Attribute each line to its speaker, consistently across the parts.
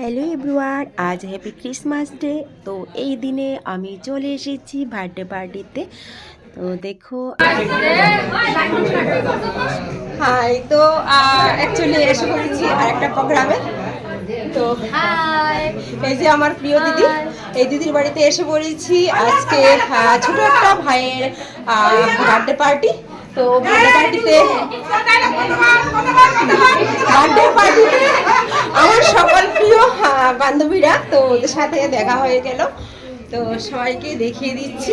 Speaker 1: Hello everyone, আজ happy Christmas day. তো এই দিনে আমি চলে এসেছি বার্থডে পার্টিতে। তো দেখো, হাই। তো অ্যাকচুয়ালি এসে পড়েছি আর একটা প্রোগ্রামে। তো এই যে আমার প্রিয় দিদি, এই দিদির বাড়িতে এসে পড়েছি আজকে। ছোট একটা ভাইয়ের বার্থডে পার্টি। তো বার্থডে পার্টিতে আমার সকল প্রিয় বান্ধবীরা, তো ওদের সাথে দেখা হয়ে গেল। তো সবাইকে দেখিয়ে দিচ্ছি।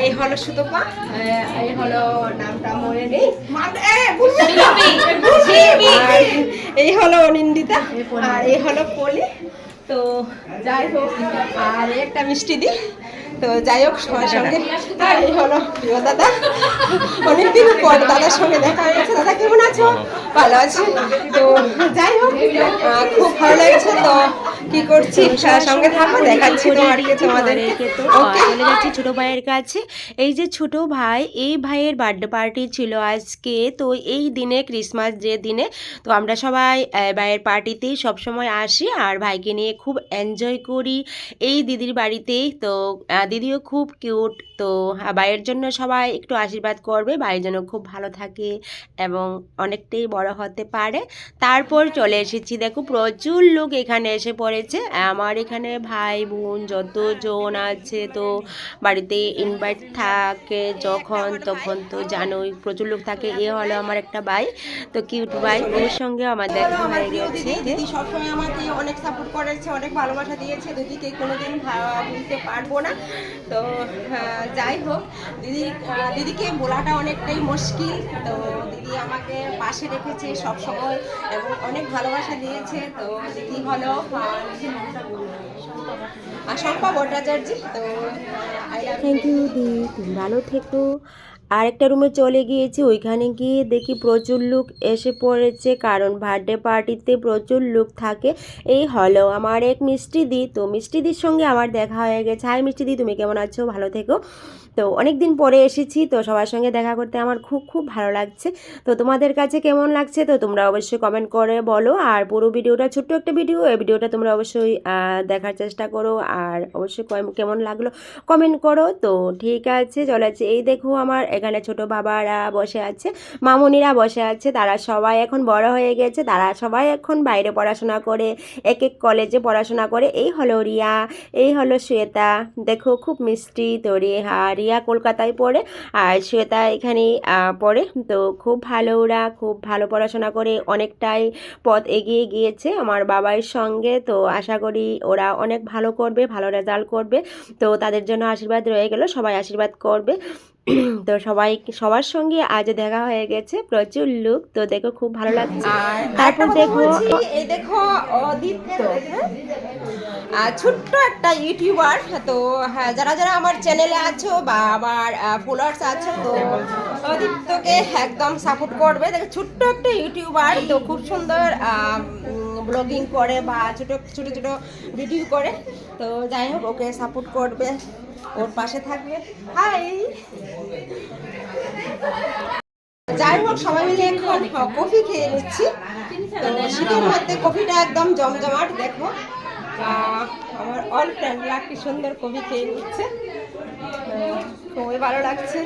Speaker 1: এই হলো সুতপা, এই হলো নামটা মনে নেই, এই হলো অনিন্দিতা, আর এই হলো পলি। তো যাই হোক, আর একটা মিষ্টি দি। তো যাই হোক, সবার সঙ্গে। আর এই হলো প্রিয় দাদা, অনেকদিন পর দাদার সঙ্গে দেখা হয়েছে। দাদা কেমন আছো? ভালো আছি। তো যাই হোক, খুব ভালো লাগছে। তো কি করছি, সঙ্গে থাকো, দেখাচ্ছি তোমাদেরকে। তো চলে যাচ্ছি ছোট ভাইয়ের কাছে। এই যে ছোট ভাই, এই ভাইয়ের বার্থডে পার্টি ছিল আজকে। তো এই দিনে, ক্রিসমাস ডে দিনে, তো আমরা সবাই ভাইয়ের পার্টিতেই সবসময় আসি আর ভাইকে নিয়ে খুব এনজয় করি এই দিদির বাড়িতেই। তো দিদিও খুব কিউট। তো ভাইয়ের জন্য সবাই একটু আশীর্বাদ করবে, ভাইয়ের জন্য খুব ভালো থাকে এবং অনেকটাই বড় হতে পারে। তারপর চলে এসেছি, দেখো প্রচুর লোক এখানে এসে পড়েছে। আমার এখানে ভাই বোন যতজন আছে, তো বাড়িতে ইনভাইট থাকে যখন তখন, তো জানোই প্রচুর লোক থাকে। এ হলো আমার একটা ভাই, তো কিউট ভাই, ওর সঙ্গে আমার দেখা হয়ে গেছে। দিদি সবসময় আমাকে অনেক সাপোর্ট করেছে, অনেক ভালোবাসা দিয়েছে। দিদিকে কোনোদিন ভুলতে পারবো না। তো যাই হোক, দিদিকে বলাটা অনেকটাই মুশকিল। তো দিদি আমাকে পাশে রেখেছে সব সময় এবং অনেক ভালোবাসা দিয়েছে। তো দিদি হলো শম্পা ভট্টাচার্য। তো থ্যাংক ইউ দি, তুমি ভালো থেকো। আরেকটা রুমে চলে গিয়েছি, ওইখানে গিয়ে দেখি প্রচুর লোক এসে পড়েছে, কারণ বার্থডে পার্টিতে প্রচুর লোক থাকে। এই হলো আমার এক মিষ্টি দি। তো মিষ্টি দির সঙ্গে আমার দেখা হয়ে গেছে। হাই মিষ্টি দি, তুমি কেমন আছো? ভালো থেকো। তো অনেক দিন পরে এসেছি, তো সবার সঙ্গে দেখা করতে আমার খুব খুব ভালো লাগছে। তো তোমাদের কাছে কেমন লাগছে, তো তোমরা অবশ্যই কমেন্ট করে বলো। আর পুরো ভিডিওটা, ছোট্ট একটা ভিডিও, এই ভিডিওটা তোমরা অবশ্যই দেখার চেষ্টা করো। আর অবশ্যই কেমন লাগলো কমেন্ট করো। তো ঠিক আছে, চলে যাচ্ছে। এই দেখো, আমার এখানে ছোট বাবারা বসে আছে, মামুনিরা বসে আছে। তারা সবাই এখন বড় হয়ে গেছে, তারা সবাই এখন বাইরে পড়াশোনা করে, এক এক কলেজে পড়াশোনা করে। এই হলো রিয়া, এই হলো শ্বেতা, দেখো খুব মিষ্টি। তো রিয়া কলকাতায় পড়ে আর শ্বেতা এখানেই পড়ে। তো খুব ভালো, ওরা খুব ভালো পড়াশোনা করে অনেকটাই পথ এগিয়ে গিয়েছে আমার বাবার সঙ্গে। তো আশা করি ওরা অনেক ভালো করবে, ভালো রেজাল্ট করবে। তো তাদের জন্য আশীর্বাদ রয়ে গেল, সবাই আশীর্বাদ করবে। তো সবার সঙ্গে আজ দেখা হয়ে গেছে, প্রচুর লোক। তো দেখো খুব ভালো লাগছে। তারপর দেখো, এই দেখো অদিত্য, ছোট্ট একটা ইউটিউবার। তো হ্যাঁ, যারা যারা আমার চ্যানেলে আছো বা আমার ফলোয়ার্স আছো, তো অদিত্যকে একদম সাপোর্ট করবে। দেখো ছোট্ট একটা ইউটিউবার, তো খুব সুন্দর ব্লগিং করে বা ছোট ছোট ছোট ভিডিও করে। তো যাই হোক, ওকে সাপোর্ট করবে, ওর পাশে থাকবে। হাই। যাই হোক, সবাই মিলে এখন কফি খেয়ে নিচ্ছি। তো শীতের মধ্যে কফিটা একদম জমজমাট। দেখো আমার অল ফ্রেন্ডরা কি সুন্দর কফি খেয়ে নিচ্ছে, খুবই ভালো লাগছে।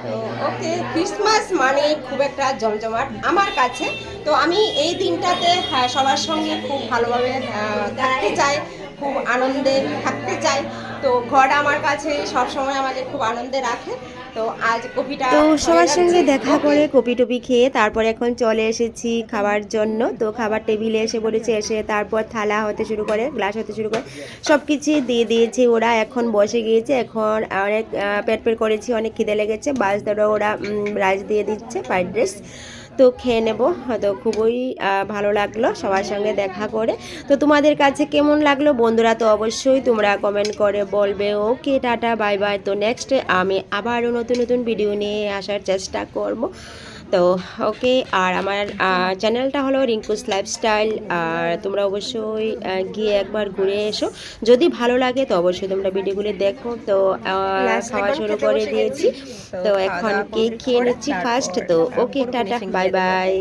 Speaker 1: তো ওকে, ক্রিসমাস মানে খুব একটা জমজমাট আমার কাছে। তো আমি এই দিনটাতে সবার সঙ্গে খুব ভালোভাবে থাকতে চাই, খুব আনন্দে থাকতে চাই। তো ঘর আমার কাছে সবসময় আমাদের খুব আনন্দে রাখে। তো আজ কপিটা, তো সবার সঙ্গে দেখা করে কপি টপি খেয়ে তারপর এখন চলে এসেছি খাবার জন্য। তো খাবার টেবিলে এসে পড়েছে, এসে তারপর থালা হতে শুরু করে, গ্লাস হতে শুরু করে, সব কিছু দিয়ে দিয়েছে ওরা। এখন বসে গিয়েছে, এখন অনেক পেট করেছি, অনেক খিদে লেগেছে। বাস ধরো ওরা রাইস দিয়ে দিচ্ছে, ফ্রাইড রাইস। তো খেয়ে নেব। তো খুবই ভালো লাগলো সবার সঙ্গে দেখা করে। তো তোমাদের কাছে কেমন লাগলো বন্ধুরা, তো অবশ্যই তোমরা কমেন্ট করে বলবে। ওকে, টাটা, বাই বাই। তো নেক্সট আমি আবারও নতুন নতুন ভিডিও নিয়ে আসার চেষ্টা করব। তো ওকে, আর আমার চ্যানেলটা হলো রিঙ্কুস লাইফস্টাইল। আর তোমরা অবশ্যই গিয়ে একবার ঘুরে এসো, যদি ভালো লাগে তো অবশ্যই তোমরা ভিডিওগুলি দেখো। তো খাওয়া শুরু করে দিয়েছি, তো এখন কেক খেয়ে নিচ্ছি ফার্স্ট। তো ওকে, টাটা, বাই বাই।